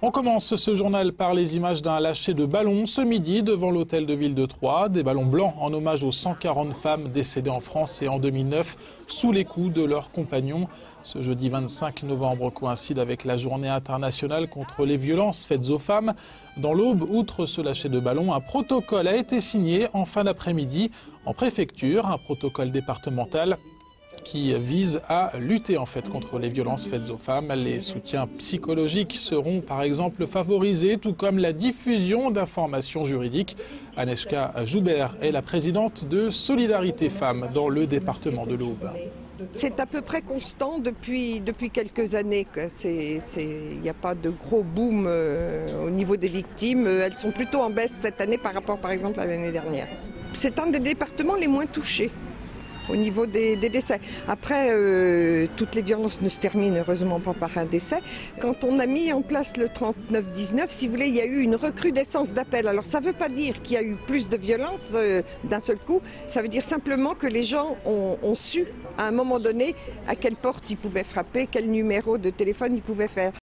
On commence ce journal par les images d'un lâcher de ballons ce midi devant l'hôtel de ville de Troyes. Des ballons blancs en hommage aux 140 femmes décédées en France et en 2009 sous les coups de leurs compagnons. Ce jeudi 25 novembre coïncide avec la journée internationale contre les violences faites aux femmes. Dans l'Aube, outre ce lâcher de ballons, un protocole a été signé en fin d'après-midi en préfecture, un protocole départemental qui vise à lutter contre les violences faites aux femmes. Les soutiens psychologiques seront par exemple favorisés, tout comme la diffusion d'informations juridiques. Aneshka Joubert est la présidente de Solidarité Femmes dans le département de l'Aube. C'est à peu près constant depuis quelques années. Il n'y a pas de gros boom au niveau des victimes. Elles sont plutôt en baisse cette année par rapport par exemple à l'année dernière. C'est un des départements les moins touchés au niveau des décès. Après, toutes les violences ne se terminent heureusement pas par un décès. Quand on a mis en place le 3919, si vous voulez, il y a eu une recrudescence d'appels. Alors ça ne veut pas dire qu'il y a eu plus de violence d'un seul coup, ça veut dire simplement que les gens ont su à un moment donné à quelle porte ils pouvaient frapper, quel numéro de téléphone ils pouvaient faire.